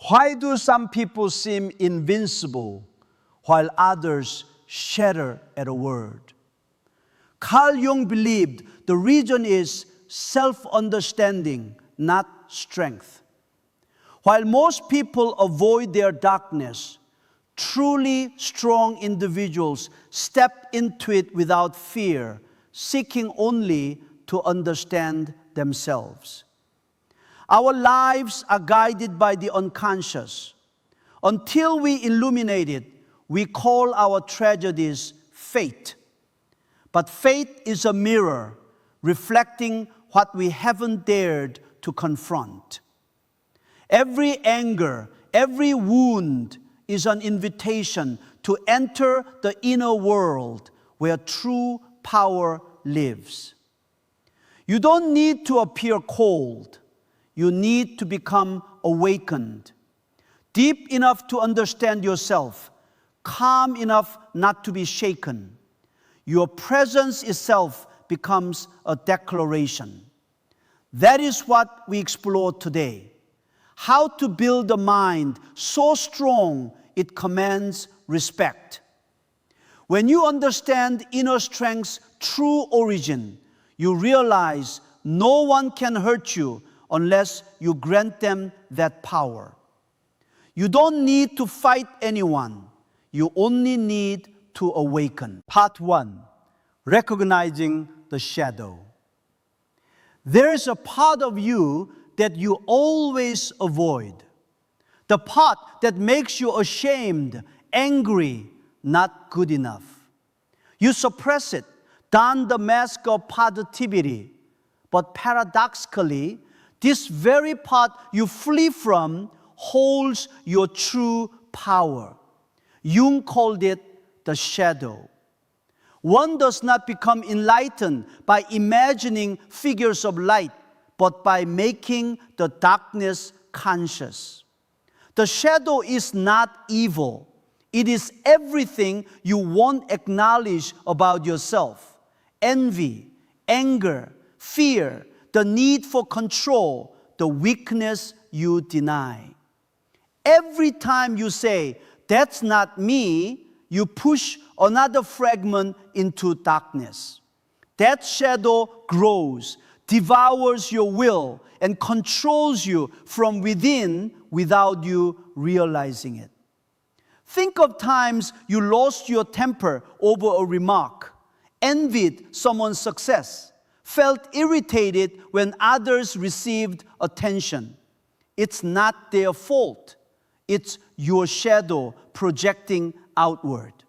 Why do some people seem invincible while others shatter at a word? Carl Jung believed the reason is self-understanding, not strength. While most people avoid their darkness, truly strong individuals step into it without fear, seeking only to understand themselves. Our lives are guided by the unconscious. Until we illuminate it, we call our tragedies fate. But fate is a mirror reflecting what we haven't dared to confront. Every anger, every wound is an invitation to enter the inner world where true power lives. You don't need to appear cold. You need to become awakened, deep enough to understand yourself, calm enough not to be shaken. Your presence itself becomes a declaration. That is what we explore today. How to build a mind so strong it commands respect. When you understand inner strength's true origin, you realize no one can hurt you unless you grant them that power. You don't need to fight anyone. You only need to awaken. Part 1. Recognizing the shadow. There is a part of you that you always avoid. The part that makes you ashamed, angry, not good enough. You suppress it, don the mask of positivity. But paradoxically, this very part you flee from holds your true power. Jung called it the shadow. One does not become enlightened by imagining figures of light, but by making the darkness conscious. The shadow is not evil. It is everything you won't acknowledge about yourself. Envy, anger, fear, the need for control, the weakness you deny. Every time you say, "That's not me," you push another fragment into darkness. That shadow grows, devours your will, and controls you from within without you realizing it. Think of times you lost your temper over a remark, envied someone's success, felt irritated when others received attention. It's not their fault. It's your shadow projecting outward.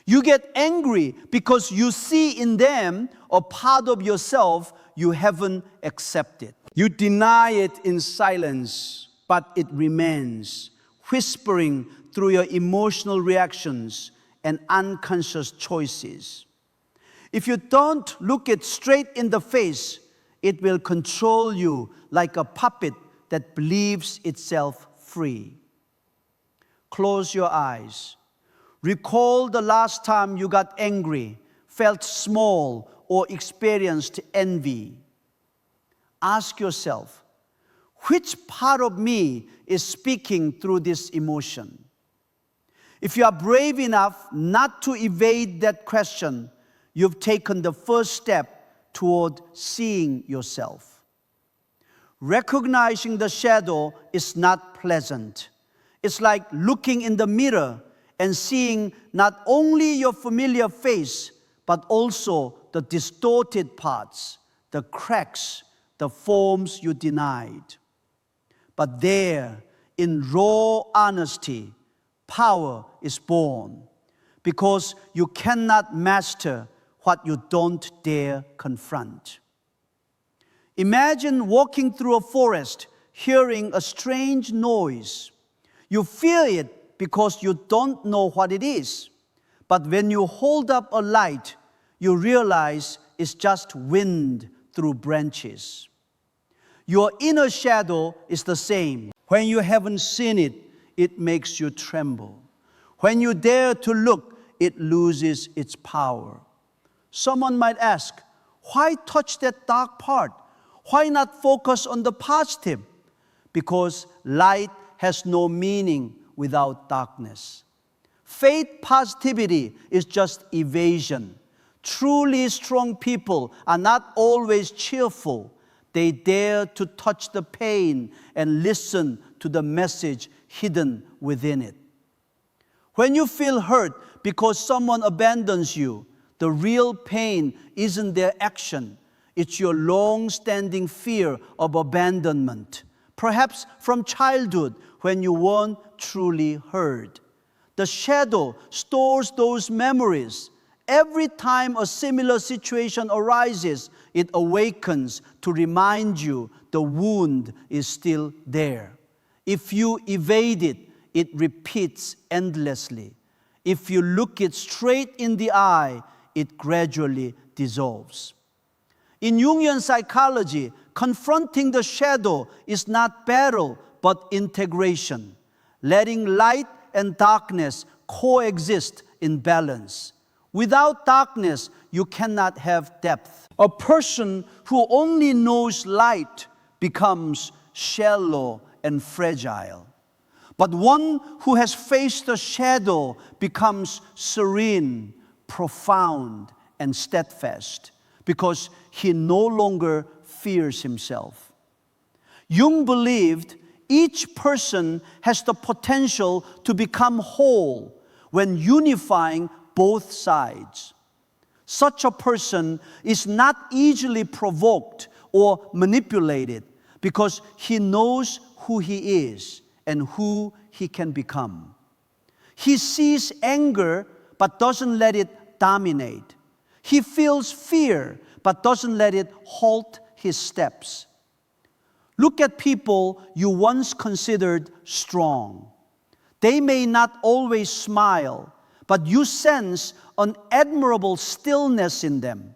You get angry because you see in them a part of yourself you haven't accepted. You deny it in silence, but it remains, whispering through your emotional reactions and unconscious choices. If you don't look it straight in the face, it will control you like a puppet that believes itself free. Close your eyes. Recall the last time you got angry, felt small, or experienced envy. Ask yourself, which part of me is speaking through this emotion? If you are brave enough not to evade that question, you've taken the first step toward seeing yourself. Recognizing the shadow is not pleasant. It's like looking in the mirror and seeing not only your familiar face, but also the distorted parts, the cracks, the forms you denied. But there, in raw honesty, power is born, because you cannot master what you don't dare confront. Imagine walking through a forest, hearing a strange noise. You fear it because you don't know what it is. But when you hold up a light, you realize it's just wind through branches. Your inner shadow is the same. When you haven't seen it, it makes you tremble. When you dare to look, it loses its power. Someone might ask, why touch that dark part? Why not focus on the positive? Because light has no meaning without darkness. Faith positivity is just evasion. Truly strong people are not always cheerful. They dare to touch the pain and listen to the message hidden within it. When you feel hurt because someone abandons you, the real pain isn't their action. It's your long-standing fear of abandonment, perhaps from childhood when you weren't truly heard. The shadow stores those memories. Every time a similar situation arises, it awakens to remind you the wound is still there. If you evade it, it repeats endlessly. If you look it straight in the eye, it gradually dissolves. In Jungian psychology, confronting the shadow is not battle, but integration, letting light and darkness coexist in balance. Without darkness, you cannot have depth. A person who only knows light becomes shallow and fragile. But one who has faced the shadow becomes serene, profound, and steadfast because he no longer fears himself. Jung believed each person has the potential to become whole when unifying both sides. Such a person is not easily provoked or manipulated because he knows who he is and who he can become. He sees anger but doesn't let it dominate. He feels fear but doesn't let it halt his steps. Look at people you once considered strong. They may not always smile, but you sense an admirable stillness in them,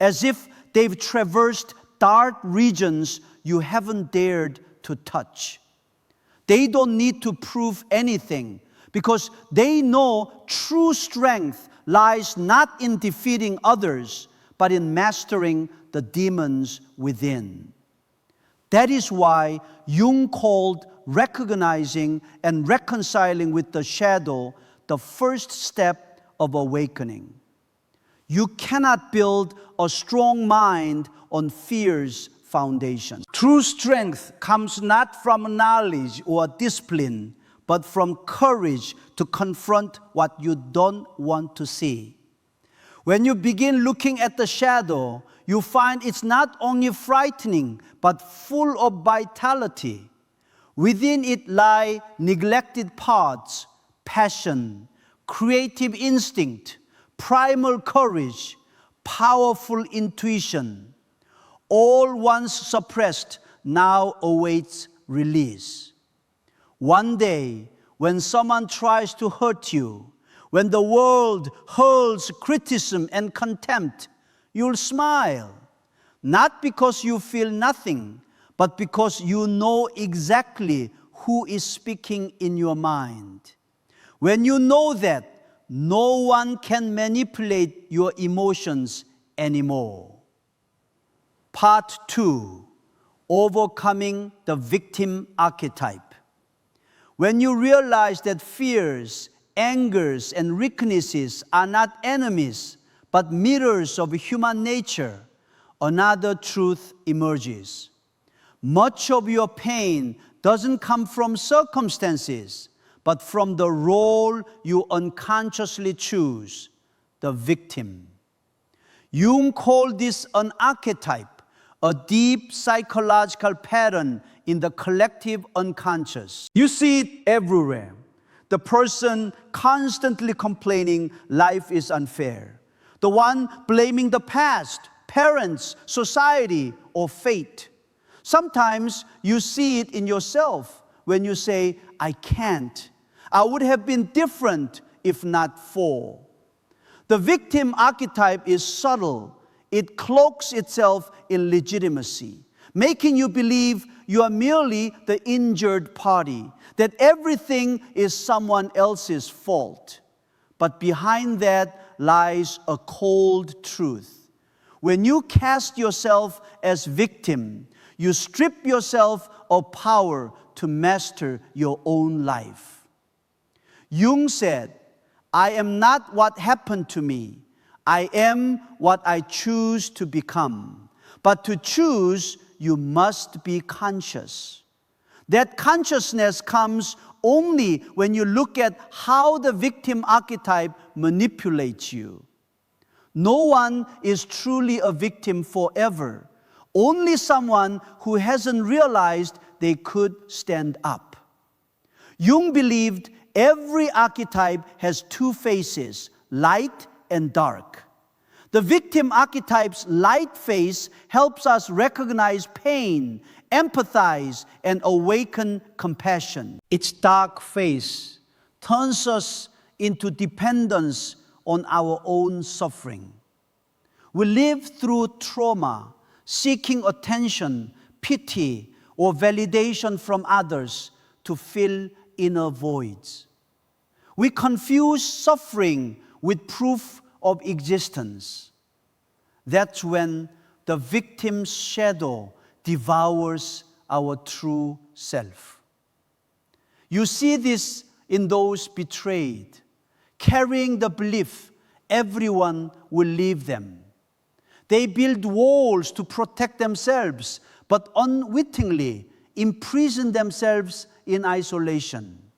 as if they've traversed dark regions you haven't dared to touch. They don't need to prove anything because they know true strength lies not in defeating others, but in mastering the demons within. That is why Jung called recognizing and reconciling with the shadow the first step of awakening. You cannot build a strong mind on fear's foundation. True strength comes not from knowledge or discipline, but from courage to confront what you don't want to see. When you begin looking at the shadow, you find it's not only frightening, but full of vitality. Within it lie neglected parts, passion, creative instinct, primal courage, powerful intuition. All once suppressed now awaits release. One day, when someone tries to hurt you, when the world hurls criticism and contempt, you'll smile, not because you feel nothing, but because you know exactly who is speaking in your mind. When you know that, no one can manipulate your emotions anymore. Part 2, overcoming the victim archetype. When you realize that fears, angers, and weaknesses are not enemies, but mirrors of human nature, another truth emerges. Much of your pain doesn't come from circumstances, but from the role you unconsciously choose, the victim. Jung called this an archetype, a deep psychological pattern in the collective unconscious. You see it everywhere. The person constantly complaining life is unfair. The one blaming the past, parents, society, or fate. Sometimes you see it in yourself when you say, I can't. I would have been different if not for. The victim archetype is subtle. It cloaks itself in legitimacy, making you believe you are merely the injured party, that everything is someone else's fault. But behind that lies a cold truth. When you cast yourself as victim, you strip yourself of power to master your own life. Jung said, "I am not what happened to me. I am what I choose to become. But to choose, you must be conscious." That consciousness comes only when you look at how the victim archetype manipulates you. No one is truly a victim forever. Only someone who hasn't realized they could stand up. Jung believed every archetype has two faces, light and dark. The victim archetype's light face helps us recognize pain, empathize, and awaken compassion. Its dark face turns us into dependence on our own suffering. We live through trauma, seeking attention, pity, or validation from others to fill inner voids. We confuse suffering with proof of existence. That's when the victim's shadow devours our true self. You see this in those betrayed, carrying the belief everyone will leave them. They build walls to protect themselves, but unwittingly imprison themselves in isolation.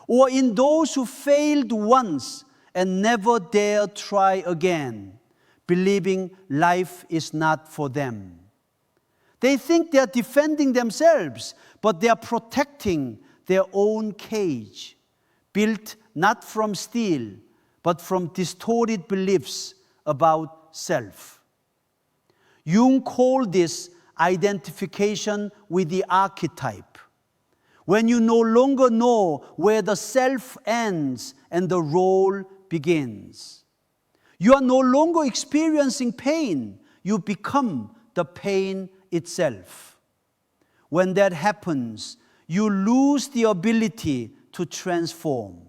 Or in those who failed once and never dare try again, believing life is not for them. They think they are defending themselves, but they are protecting their own cage, built not from steel, but from distorted beliefs about self. Jung called this identification with the archetype. When you no longer know where the self ends and the role begins. You are no longer experiencing pain. You become the pain itself. When that happens, you lose the ability to transform.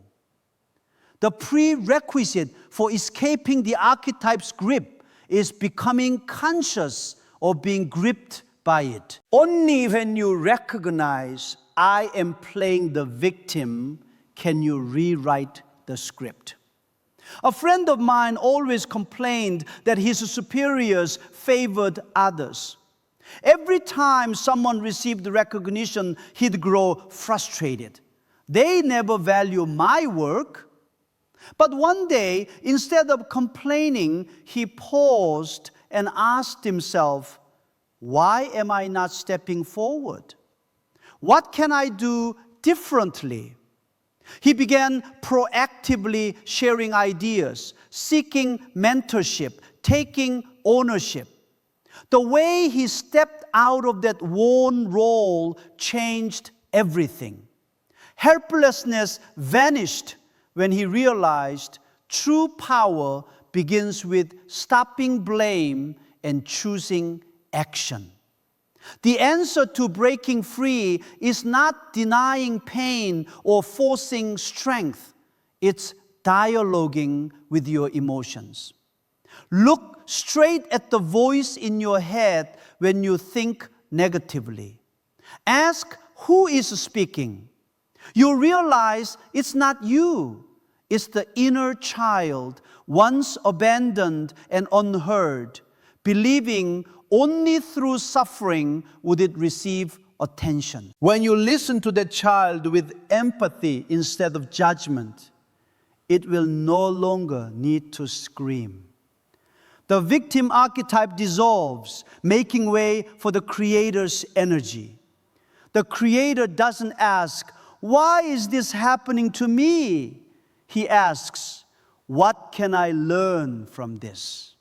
The prerequisite for escaping the archetype's grip is becoming conscious of being gripped by it. Only when you recognize I am playing the victim can you rewrite the script. A friend of mine always complained that his superiors favored others. Every time someone received recognition, he'd grow frustrated. They never value my work. But one day, instead of complaining, he paused and asked himself, why am I not stepping forward? What can I do differently? He began proactively sharing ideas, seeking mentorship, taking ownership. The way he stepped out of that worn role changed everything. Helplessness vanished when he realized true power begins with stopping blame and choosing action. The answer to breaking free is not denying pain or forcing strength. It's dialoguing with your emotions. Look straight at the voice in your head when you think negatively. Ask who is speaking. You realize it's not you. It's the inner child, once abandoned and unheard, believing only through suffering would it receive attention. When you listen to that child with empathy instead of judgment, it will no longer need to scream. The victim archetype dissolves, making way for the Creator's energy. The Creator doesn't ask, why is this happening to me? He asks, what can I learn from this?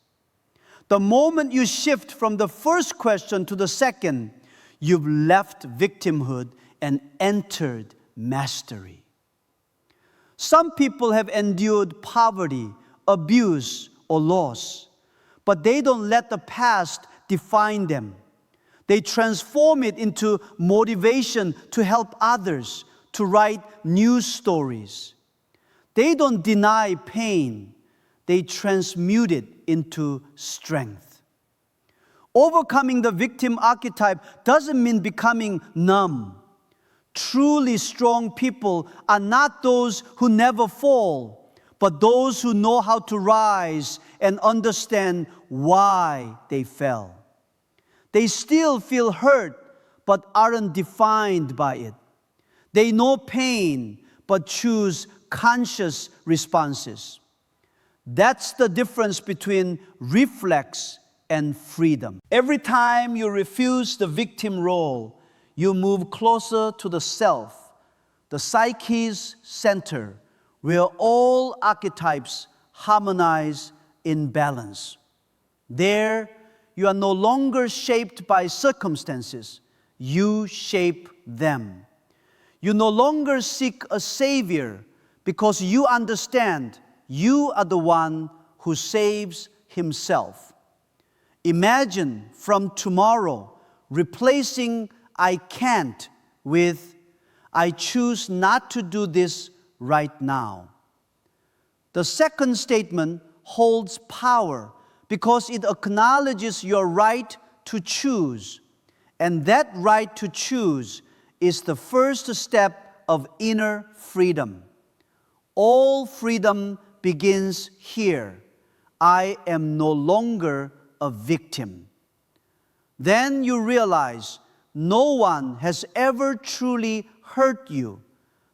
The moment you shift from the first question to the second, you've left victimhood and entered mastery. Some people have endured poverty, abuse, or loss, but they don't let the past define them. They transform it into motivation to help others, to write new stories. They don't deny pain. They transmute it into strength. Overcoming the victim archetype doesn't mean becoming numb. Truly strong people are not those who never fall, but those who know how to rise and understand why they fell. They still feel hurt, but aren't defined by it. They know pain, but choose conscious responses. That's the difference between reflex and freedom. Every time you refuse the victim role, you move closer to the self, the psyche's center, where all archetypes harmonize in balance. There, you are no longer shaped by circumstances. You shape them. You no longer seek a savior because you understand you are the one who saves himself. Imagine from tomorrow replacing I can't with I choose not to do this right now. The second statement holds power because it acknowledges your right to choose. And that right to choose is the first step of inner freedom. All freedom begins here. I am no longer a victim. Then you realize no one has ever truly hurt you.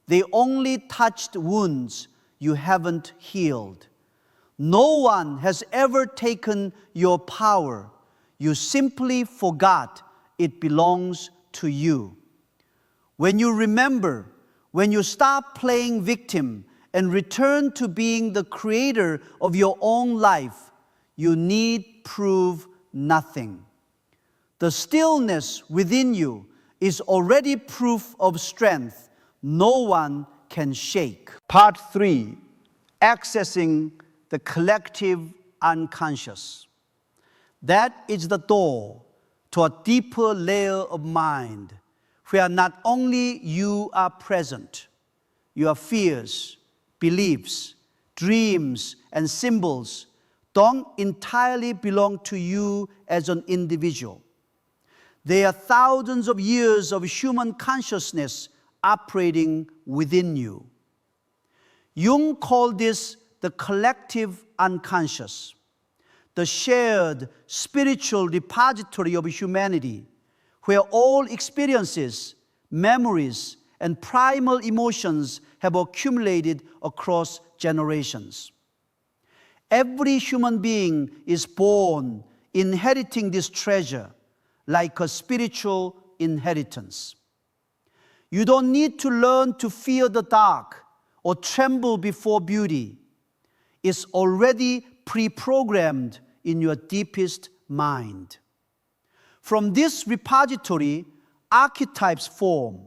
They only touched wounds you haven't healed. No one has ever taken your power. You simply forgot it belongs to you. When you remember, when you stop playing victim and return to being the creator of your own life, you need prove nothing. The stillness within you is already proof of strength no one can shake. Part 3, accessing the collective unconscious. That is the door to a deeper layer of mind where not only you are present, your fears, beliefs, dreams, and symbols don't entirely belong to you as an individual. There are thousands of years of human consciousness operating within you. Jung called this the collective unconscious, the shared spiritual repository of humanity, where all experiences, memories, and primal emotions have accumulated across generations. Every human being is born inheriting this treasure like a spiritual inheritance. You don't need to learn to fear the dark or tremble before beauty. It's already pre-programmed in your deepest mind. From this repository, archetypes form,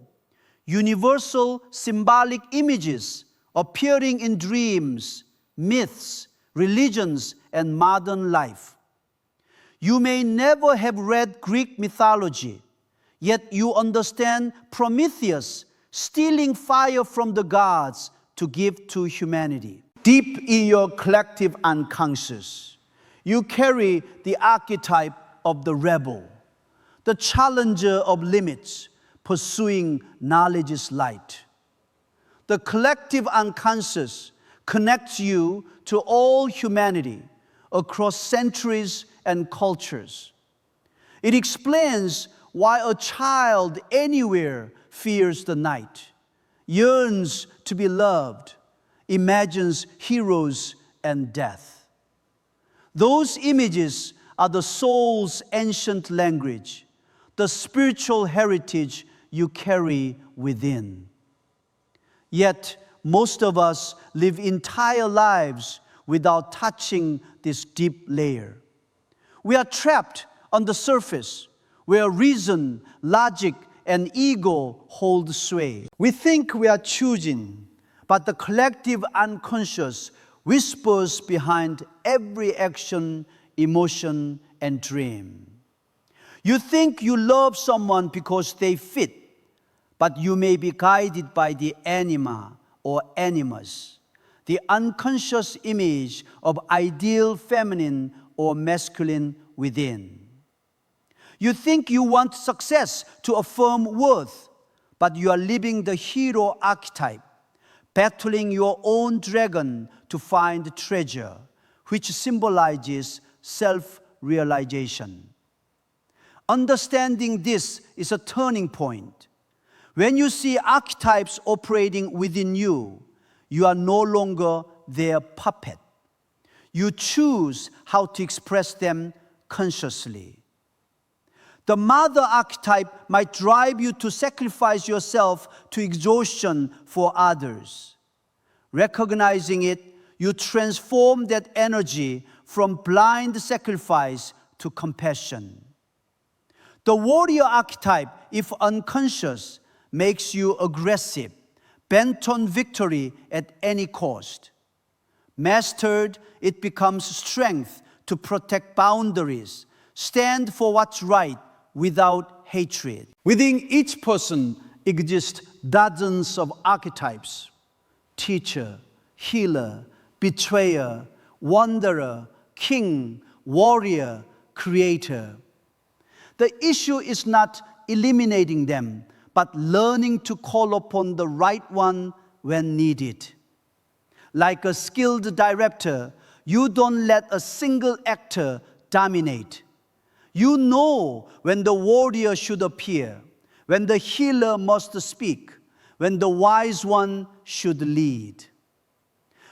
universal symbolic images appearing in dreams, myths, religions, and modern life. You may never have read Greek mythology, yet you understand Prometheus stealing fire from the gods to give to humanity. Deep in your collective unconscious, you carry the archetype of the rebel, the challenger of limits, pursuing knowledge's light. The collective unconscious connects you to all humanity across centuries and cultures. It explains why a child anywhere fears the night, yearns to be loved, imagines heroes and death. Those images are the soul's ancient language, the spiritual heritage you carry within. Yet, most of us live entire lives without touching this deep layer. We are trapped on the surface where reason, logic, and ego hold sway. We think we are choosing, but the collective unconscious whispers behind every action, emotion, and dream. You think you love someone because they fit, but you may be guided by the anima or animus, the unconscious image of ideal feminine or masculine within. You think you want success to affirm worth, but you are living the hero archetype, battling your own dragon to find treasure, which symbolizes self-realization. Understanding this is a turning point. When you see archetypes operating within you, you are no longer their puppet. You choose how to express them consciously. The mother archetype might drive you to sacrifice yourself to exhaustion for others. Recognizing it, you transform that energy from blind sacrifice to compassion. The warrior archetype, if unconscious, makes you aggressive, bent on victory at any cost. Mastered, it becomes strength to protect boundaries, stand for what's right without hatred. Within each person exist dozens of archetypes: teacher, healer, betrayer, wanderer, king, warrior, creator. The issue is not eliminating them, but learning to call upon the right one when needed. Like a skilled director, you don't let a single actor dominate. You know when the warrior should appear, when the healer must speak, when the wise one should lead.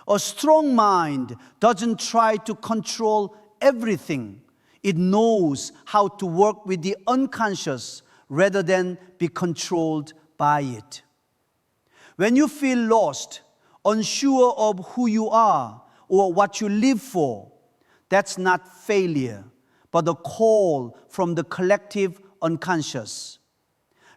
A strong mind doesn't try to control everything. It knows how to work with the unconscious rather than be controlled by it. When you feel lost, unsure of who you are or what you live for, that's not failure, but a call from the collective unconscious.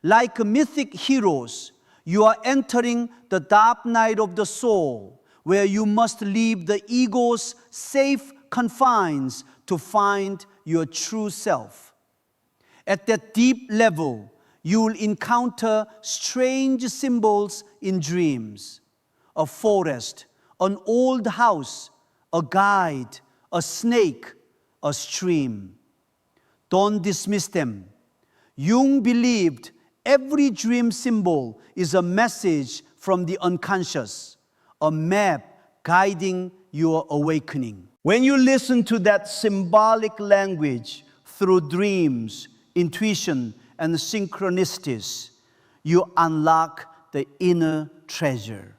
Like mythic heroes, you are entering the dark night of the soul, where you must leave the ego's safe confines to find your true self. At that deep level, you will encounter strange symbols in dreams: a forest, an old house, a guide, a snake, a stream. Don't dismiss them. Jung believed every dream symbol is a message from the unconscious, a map guiding your awakening. When you listen to that symbolic language through dreams, intuition, and synchronicities, you unlock the inner treasure.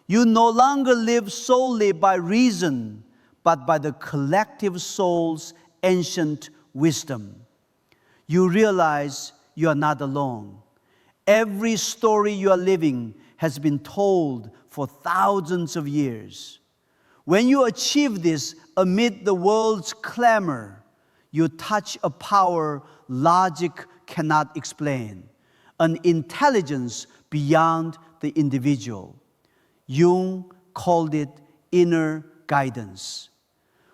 You no longer live solely by reason, but by the collective soul's ancient wisdom. You realize you are not alone. Every story you are living has been told for thousands of years. When you achieve this amid the world's clamor, you touch a power logic cannot explain, an intelligence beyond the individual. Jung called it inner guidance.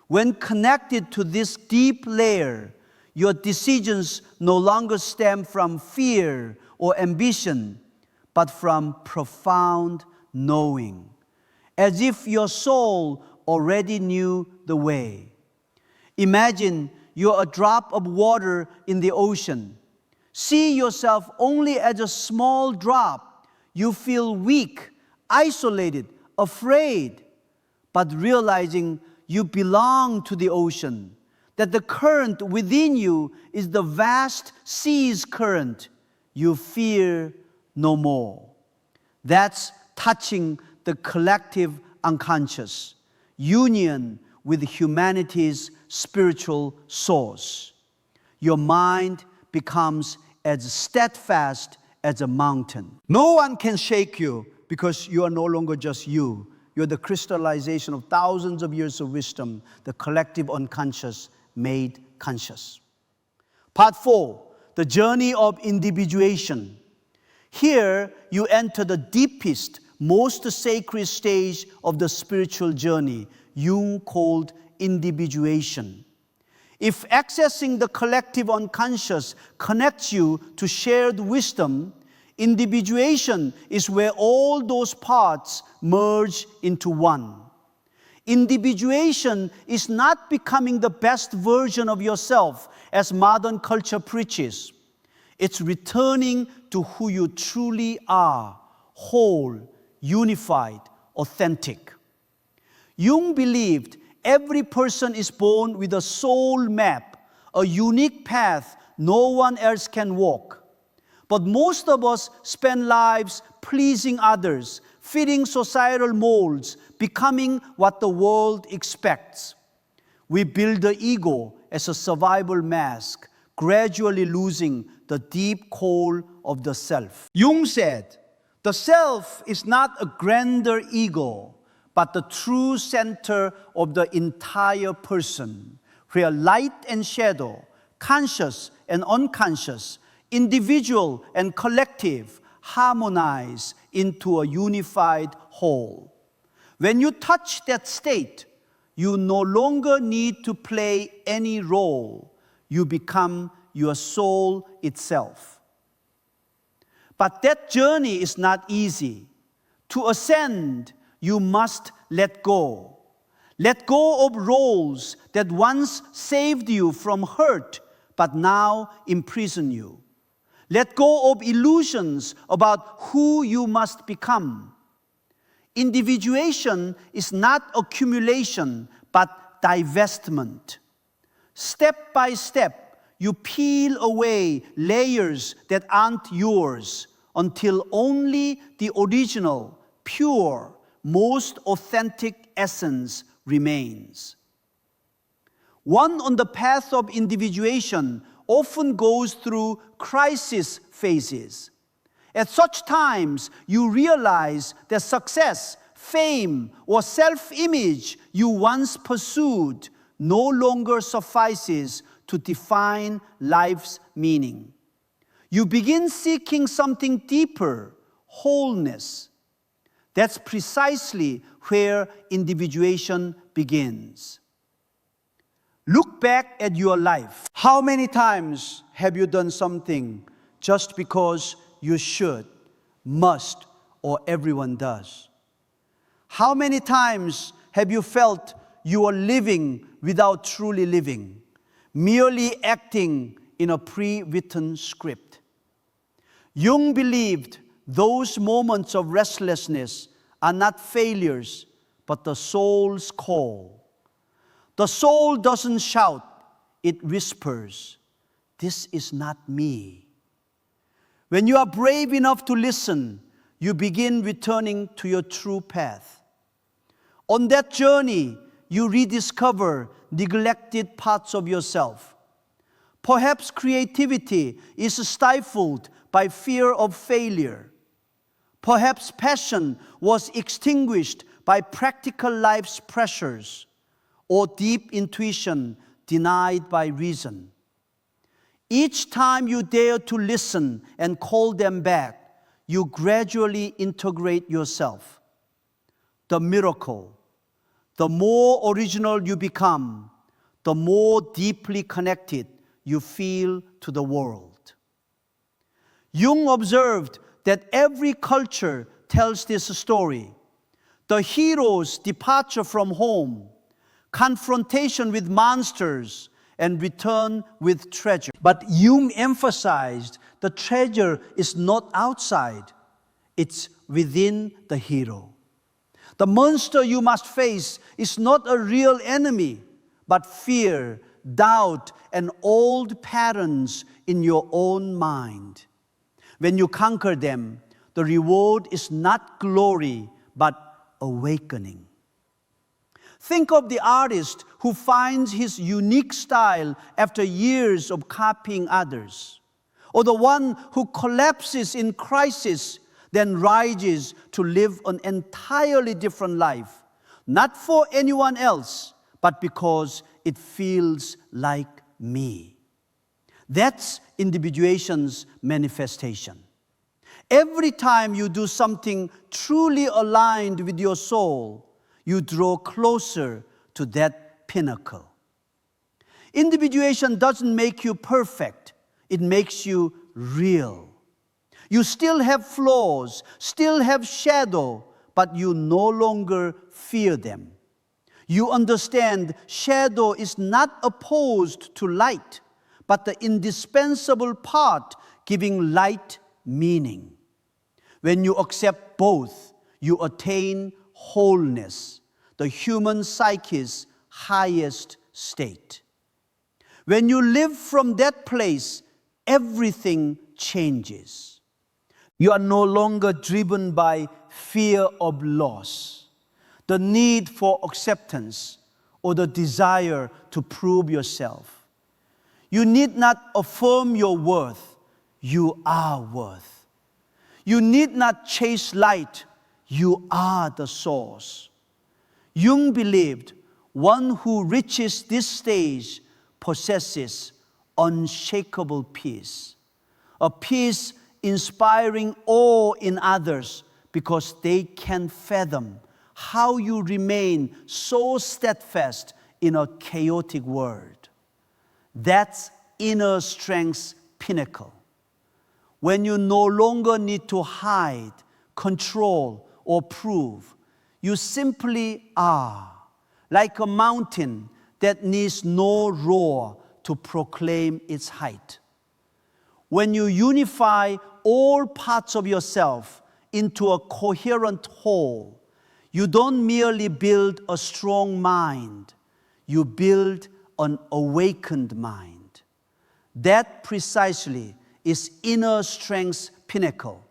When connected to this deep layer, your decisions no longer stem from fear or ambition, but from profound knowing, as if your soul already knew the way. Imagine you're a drop of water in the ocean. See yourself only as a small drop. You feel weak, isolated, afraid, but realizing you belong to the ocean, that the current within you is the vast sea's current, you fear no more. That's touching the collective unconscious, union with humanity's spiritual source. Your mind becomes as steadfast as a mountain. No one can shake you because you are no longer just you. You're the crystallization of thousands of years of wisdom, the collective unconscious made conscious. Part 4, the journey of individuation. Here you enter the deepest, most sacred stage of the spiritual journey, Jung called individuation. If accessing the collective unconscious connects you to shared wisdom, individuation is where all those parts merge into one. Individuation is not becoming the best version of yourself, as modern culture preaches. It's returning to who you truly are, whole, unified, authentic. Jung believed every person is born with a soul map, a unique path no one else can walk. But most of us spend lives pleasing others, fitting societal molds, becoming what the world expects. We build the ego as a survival mask, gradually losing the deep core of the self. Jung said, the self is not a grander ego, but the true center of the entire person, where light and shadow, conscious and unconscious, individual and collective harmonize into a unified whole. When you touch that state, you no longer need to play any role. You become your soul itself. But that journey is not easy. To ascend, you must let go. Let go of roles that once saved you from hurt, but now imprison you. Let go of illusions about who you must become. Individuation is not accumulation, but divestment. Step by step, you peel away layers that aren't yours until only the original, pure, most authentic essence remains. One on the path of individuation often goes through crisis phases. At such times, you realize that success, fame, or self-image you once pursued no longer suffices to define life's meaning. You begin seeking something deeper, wholeness. That's precisely where individuation begins. Look back at your life. How many times have you done something just because you should, must, or everyone does? How many times have you felt you are living without truly living, merely acting in a pre-written script? Jung believed those moments of restlessness are not failures, but the soul's call. The soul doesn't shout, it whispers, "This is not me." When you are brave enough to listen, you begin returning to your true path. On that journey, you rediscover neglected parts of yourself. Perhaps creativity is stifled by fear of failure. Perhaps passion was extinguished by practical life's pressures, or deep intuition denied by reason. Each time you dare to listen and call them back, you gradually integrate yourself. The miracle, the more original you become, the more deeply connected you feel to the world. Jung observed that every culture tells this story. The hero's departure from home, confrontation with monsters, and return with treasure. But Jung emphasized the treasure is not outside, it's within the hero. The monster you must face is not a real enemy, but fear, doubt, and old patterns in your own mind. When you conquer them, the reward is not glory, but awakening. Think of the artist who finds his unique style after years of copying others, or the one who collapses in crisis, then rises to live an entirely different life, not for anyone else, but because it feels like me. That's individuation's manifestation. Every time you do something truly aligned with your soul, you draw closer to that pinnacle. Individuation doesn't make you perfect, it makes you real. You still have flaws, still have shadow, but you no longer fear them. You understand shadow is not opposed to light, but the indispensable part giving light meaning. When you accept both, you attain wholeness, the human psyche's highest state. When you live from that place, everything changes. You are no longer driven by fear of loss, the need for acceptance, or the desire to prove yourself. You need not affirm your worth. You are worth. You need not chase light. You are the source. Jung believed one who reaches this stage possesses unshakable peace, a peace inspiring awe in others because they can fathom how you remain so steadfast in a chaotic world. That's inner strength's pinnacle. When you no longer need to hide, control, or prove, you simply are, like a mountain that needs no roar to proclaim its height. When you unify all parts of yourself into a coherent whole, you don't merely build a strong mind, you build an awakened mind. That precisely is inner strength's pinnacle,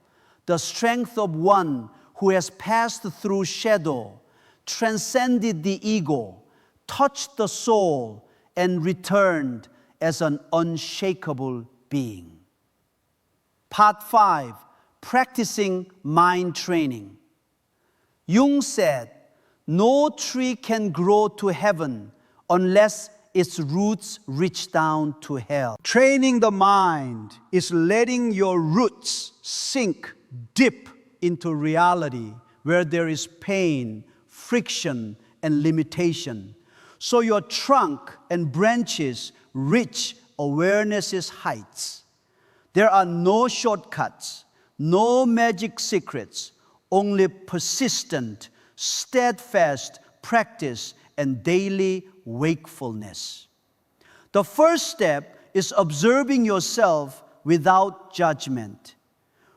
the strength of one who has passed through shadow, transcended the ego, touched the soul, and returned as an unshakable being. Part 5, practicing mind training. Jung said, no tree can grow to heaven unless its roots reach down to hell. Training the mind is letting your roots sink deep into reality where there is pain, friction, and limitation, so your trunk and branches reach awareness's heights. There are no shortcuts, no magic secrets, only persistent, steadfast practice and daily wakefulness. The first step is observing yourself without judgment.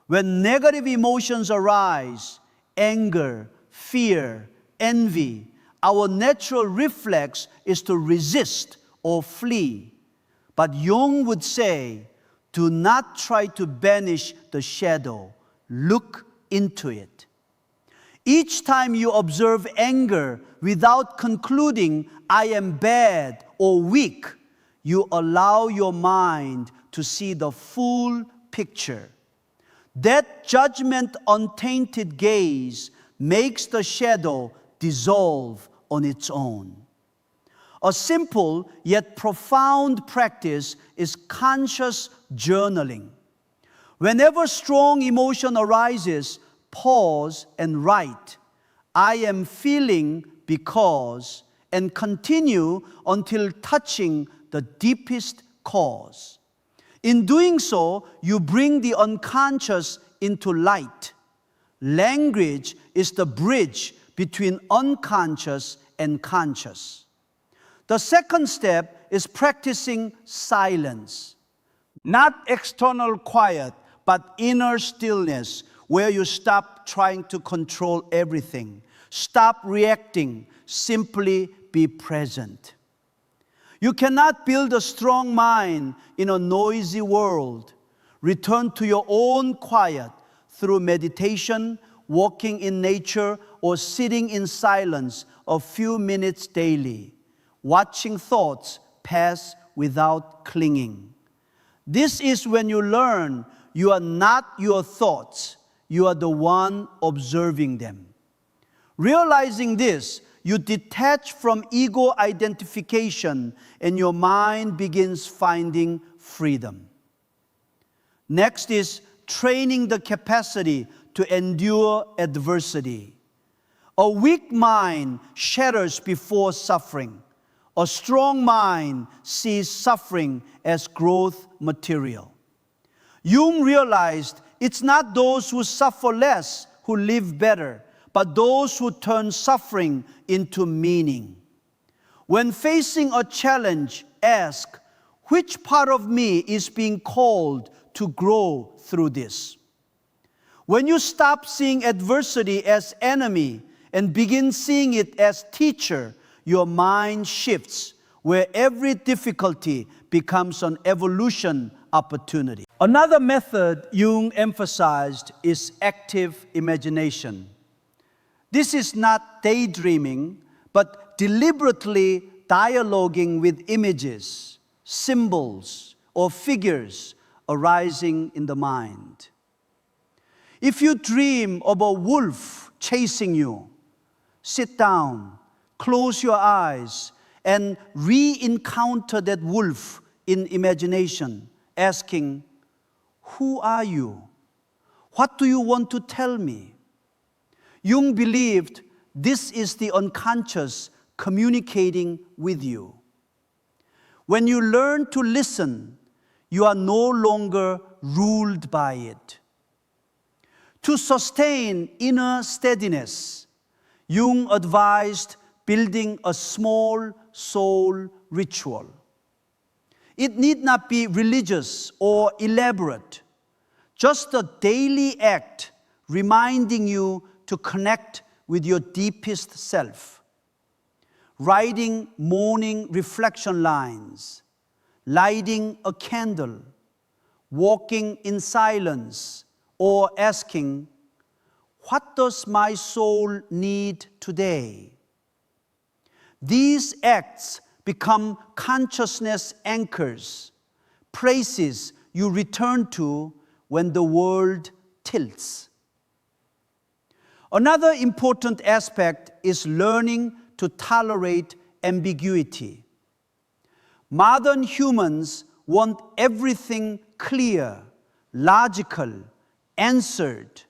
When negative emotions arise, anger, fear, envy, our natural reflex is to resist or flee. But Jung would say, do not try to banish the shadow. Look into it. Each time you observe anger without concluding, I am bad or weak, you allow your mind to see the full picture. That judgment-untainted gaze makes the shadow dissolve on its own. A simple yet profound practice is conscious journaling. Whenever strong emotion arises, pause and write, I am feeling because, and continue until touching the deepest cause. In doing so, you bring the unconscious into light. Language is the bridge between unconscious and conscious. The second step is practicing silence. Not external quiet, but inner stillness, where you stop trying to control everything. Stop reacting, simply be present. You cannot build a strong mind in a noisy world. Return to your own quiet through meditation, walking in nature, or sitting in silence a few minutes daily, watching thoughts pass without clinging. This is when you learn you are not your thoughts, you are the one observing them. Realizing this, you detach from ego identification and your mind begins finding freedom. Next is training the capacity to endure adversity. A weak mind shatters before suffering. A strong mind sees suffering as growth material. Jung realized it's not those who suffer less who live better, but those who turn suffering into meaning. When facing a challenge, ask, which part of me is being called to grow through this. When you stop seeing adversity as enemy and begin seeing it as teacher, your mind shifts, where every difficulty becomes an evolution opportunity. Another method Jung emphasized is active imagination. This is not daydreaming, but deliberately dialoguing with images, symbols, or figures arising in the mind. If you dream of a wolf chasing you, sit down, close your eyes, and re-encounter that wolf in imagination, asking, "Who are you? What do you want to tell me?" Jung believed this is the unconscious communicating with you. When you learn to listen, you are no longer ruled by it. To sustain inner steadiness, Jung advised building a small soul ritual. It need not be religious or elaborate, just a daily act reminding you to connect with your deepest self. Writing morning reflection lines, lighting a candle, walking in silence, or asking, "What does my soul need today?" These acts become consciousness anchors, places you return to when the world tilts. Another important aspect is learning to tolerate ambiguity. Modern humans want everything clear, logical, answered.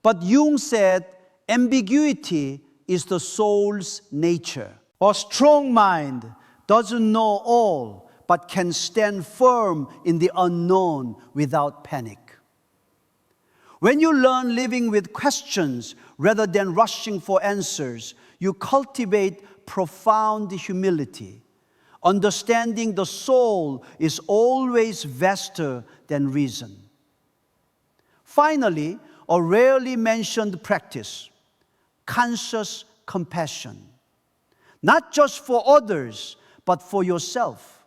But Jung said ambiguity is the soul's nature. A strong mind doesn't know all, but can stand firm in the unknown without panic. When you learn living with questions rather than rushing for answers, you cultivate profound humility, understanding the soul is always vaster than reason. Finally, a rarely mentioned practice, conscious compassion. Not just for others, but for yourself.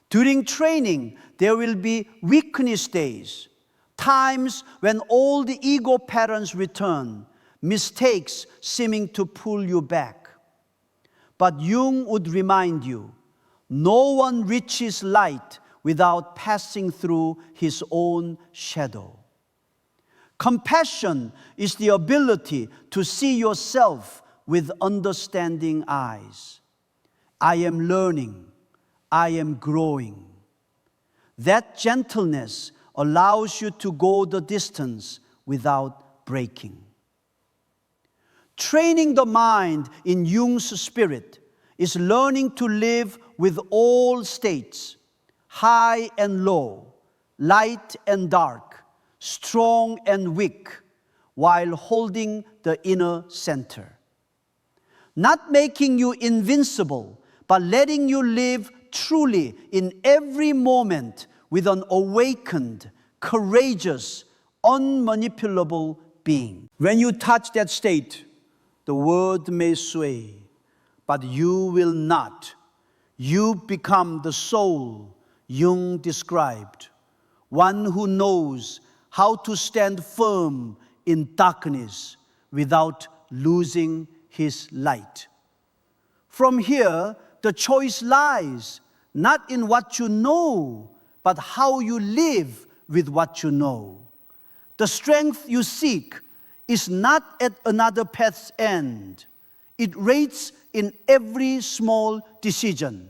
During training, there will be weakness days, times when all the ego patterns return, mistakes seeming to pull you back. But Jung would remind you, no one reaches light without passing through his own shadow. Compassion is the ability to see yourself with understanding eyes. I am learning. I am growing. That gentleness allows you to go the distance without breaking. Training the mind in Jung's spirit is learning to live with all states, high and low, light and dark, strong and weak, while holding the inner center. Not making you invincible, but letting you live truly in every moment with an awakened, courageous, unmanipulable being. When you touch that state, the world may sway, but you will not. You become the soul Jung described, one who knows how to stand firm in darkness without losing his light. From here, the choice lies not in what you know, but how you live with what you know. The strength you seek is not at another path's end. It rests in every small decision.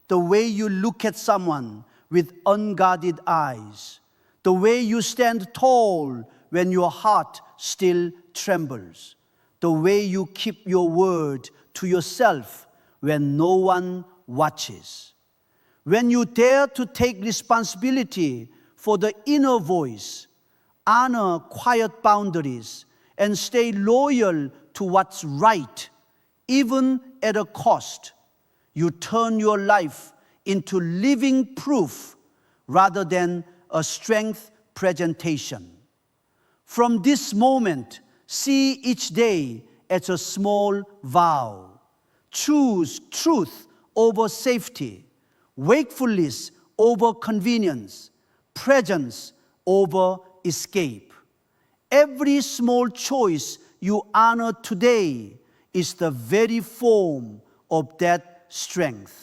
The way you look at someone with unguarded eyes. The way you stand tall when your heart still trembles. The way you keep your word to yourself when no one watches. When you dare to take responsibility for the inner voice, honor quiet boundaries, and stay loyal to what's right, even at a cost, you turn your life into living proof rather than a strength presentation. From this moment, see each day as a small vow. Choose truth over safety, wakefulness over convenience, presence over escape. Every small choice you honor today is the very form of that strength.